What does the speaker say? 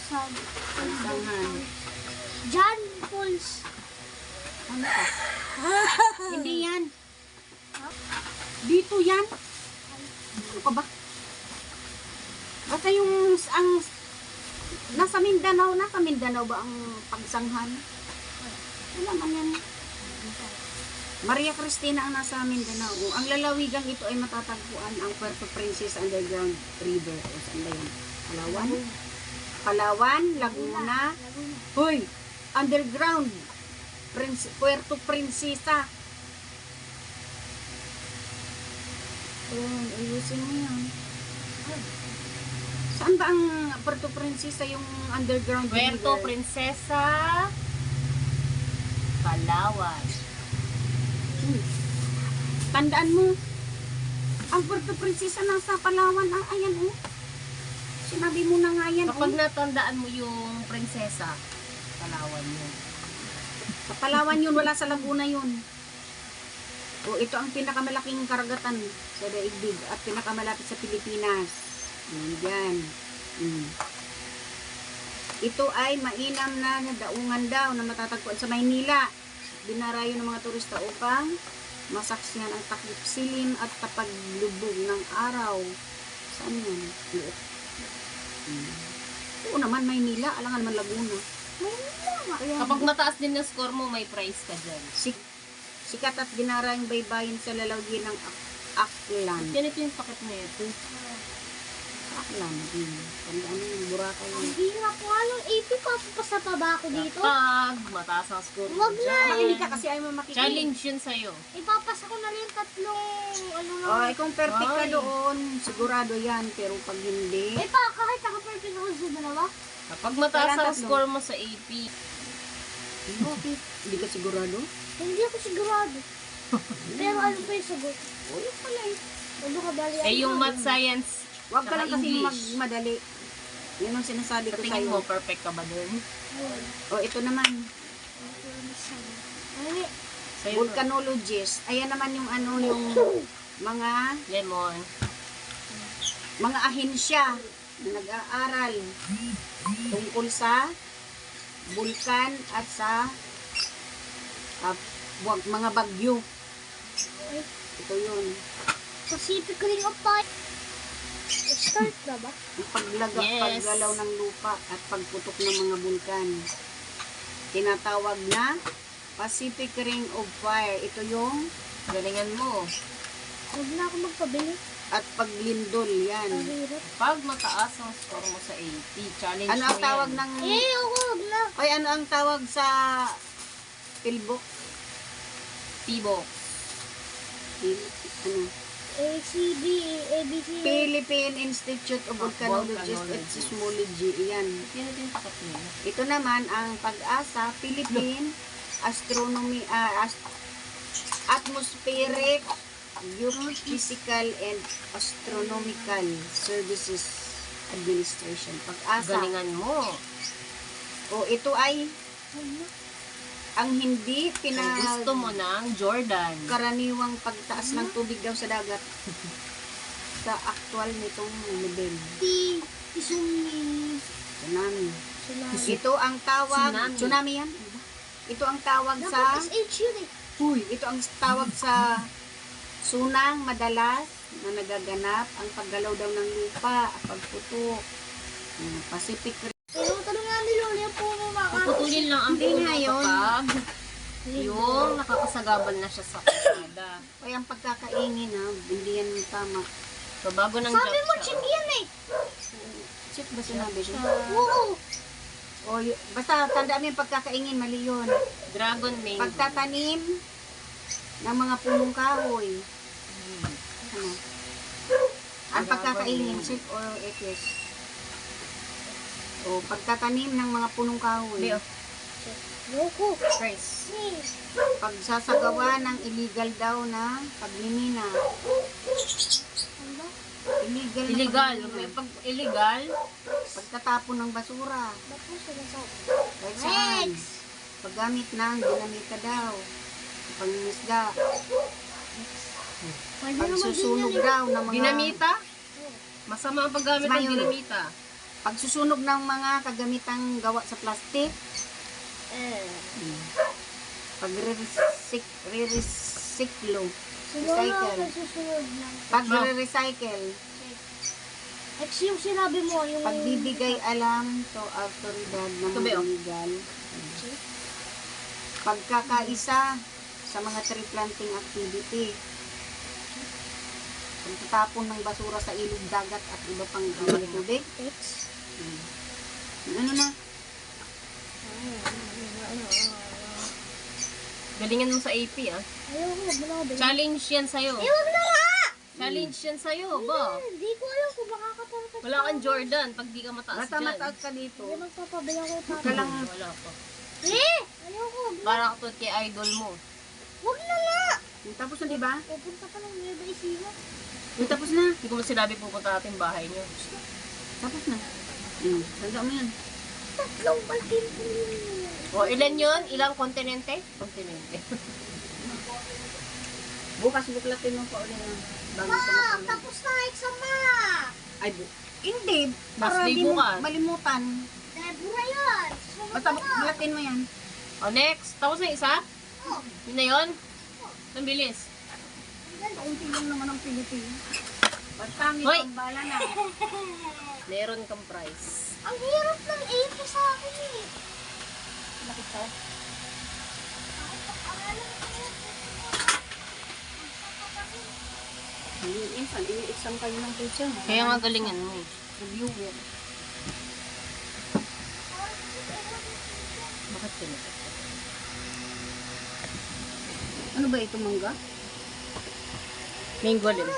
Pagsangan. John Pauls. Ano ka? Hindi yan. Dito yan. Ano ka ba? Basta yung ang nasa Mindanao ba ang pagsanghan? Wala man yan. Maria Cristina ang nasa Mindanao. Ang lalawigang ito ay matatagpuan ang Puerto Princesa Underground River. O saan ba yan? Palawan, Laguna. Hoy! Underground. Puerto Princesa. Ayusin mo yan. Saan ba ang Puerto Princesa yung underground Puerto river? Princesa, Palawan. Tandaan mo, ang Puerto Princesa nasa Palawan. Ah, ayan oh. Sinabi mo na nga yan Kapag oh. natandaan mo yung prinsesa, Palawan yun. Sa Palawan yun, wala sa Laguna yun. O, ito ang pinakamalaking karagatan sa daigdig at pinakamalapit sa Pilipinas. Yan. Ito ay mainam na daungan daw na matatagpuan sa Maynila. Dinarayo ng mga turista upang masaksihan ang takip silim at tapaglubog ng araw. Saan yan? Oo naman, Maynila. Alangan naman Laguna. Maynila. Ayan. Kapag mataas din yung score mo, may prize ka dyan. Sikat at dinarayong baybayin sa lalawin ng Aklan. Ganito yung paket na ito. Aklan. Tandaan mo yung Boracay. Hindi nga po anong AP ko. Papasa pa ba ako dito? Kapag mataas ang score mo Wag na. dyan. Hindi ka kasi ayaw mo makikinig. Challenge yun sa'yo. Ipapasa ko na rin yung tatlong ano na. Ay, kung perfect ka Ay. doon, sigurado yan. Pero pag hindi, Eh pa, kahit naka-perfect ako sa dalawa. Kapag mataas Kailan ang tatlo? score mo sa AP, okay. Hindi ka sigurado? Hindi ako sigurado. Pero ano pa yung sagot? O, yun pala eh. Ano ka bali? eh yung math science, Huwag ka Tsaka lang kasi English. magmadali. Yun ang sinasabi sa ko tingin sa'yo. mo, perfect ka ba dun? O, ito naman. Ay, Sa'yo, Volcanologist. Ayan naman yung ano, yung mga lemon. ahensya na nag-aaral tungkol sa bulkan at sa mga bagyo. Ito yun. Pacific Ring of Fire. Start na ba? Yung Yes. paggalaw ng lupa at pagputok ng mga bulkan. Tinatawag na Pacific Ring of Fire. Ito yung Galingan mo. Huwag na ako magpabili. at paglindol yan. Ang hirap. Pag mataas ang score mo sa AP, challenge Ano mo ang tawag yan. ng Huwag na. ay ano ang tawag sa pilbok? Tibo. Ano? ACB, ABC. Philippine Institute of Volcanology and Volcanology. Seismology. Yan. Yan ito yung paket niya. Ito naman ang Pag-asa Philippine Astronomy Atmospheric Geophysical and Astronomical Services Administration. Pag-asa. Galingan mo. O ito ay ang hindi Kung gusto mo ng Jordan. karaniwang pagtaas ng tubig daw sa dagat sa actual nitong level. Isumi. Tsunami. Tsunami. Ito ang tawag, Tsunami. tsunami yan? Ito ang tawag sa, Dapat SH yun eh. ito ang tawag sa sunang madalas na nagaganap ang paggalaw daw ng lupa, pagputok, Pacific Pero tanong nga ni Lola po mga Puputulin lang ang Hindi puno nga yun. kapag yung nakakasagabal na siya sa kalsada. Kaya ang pagkakaingin ha, hindi yan tama. So, bago ng Sabi mo, job check yan eh. Check ba sinabi siya? Oo. Basta tandaan mo yung pagkakaingin, mali yun. Dragon mango. Pagtatanim ng mga punong kahoy. Ano? Ang pagkakaingin, check or ekis. O pagtatanim ng mga punong kahoy. Leo. Loko. Price. Pagsasagawa ng illegal daw na pagmimina. Ano? Illegal. na Illegal. pagmimina. Pag illegal, Pagtatapon ng basura. Ba't mo sinasabi? Kahit saan. Paggamit ng dinamita daw. Pangingisda. Pwede naman din Pagsusunog yan eh. daw ng mga dinamita. Masama ang paggamit ng Mayon. dinamita. Pagsusunog ng mga kagamitang gawa sa plastic, pagre-recyclo, Siguro recycle. nasusunod lang. Pagre-recycle, Ex yung sinabi mo, yung... pagbibigay alam to autoridad ng Tubi, oh. legal. Pagkakaisa sa mga tree planting activity. Pagtatapon ng basura sa ilog, dagat at iba pang tubig. Ex. Ano na? Galingan mo sa AP ah. Ayoko, wag mo na ako bilhin. Challenge yan sa'yo. Eh, wag na nga! Challenge yan sa'yo, ba? Hindi ko alam kung makakatalakas. Wala kang Jordan pag di ka mataas Basta dyan. mataas ka dito. Hindi magpapabila ko Ka tata. lang. Wala pa. Eh! Ayoko, Para katulad kay idol mo. wag na nga! Tapos na, di ba? Pupunta pa ng Nueva Ecija. Tapos na. Hindi ko mo sinabi pupunta natin bahay niyo. Tapos na. Tanda mo yan. Tatlong balkin po. O, ilan yun? Ilang kontinente? Kontinente. Bukas buklatin mo pa ulit na. Bago Ma, sa matulog. tapos na exam na! Ay, hindi. Mas Para di libo mo ka. malimutan. Debra yun! Basta buklatin mo yan. O, next. Tapos na isa? Oh, Yun na yun? Ang bilis. Kaunti lang naman ang Pilipinas. Pagpangit Hoy! ang bala na. Meron kang prize. ang hirap ng AP sa akin eh. Bakit ka? Minsan, i-exam kayo ng teacher mo. Kaya nga galingan mo eh. Reviewer. Bakit ka na? Ano ba ito, mangga? Mango lim.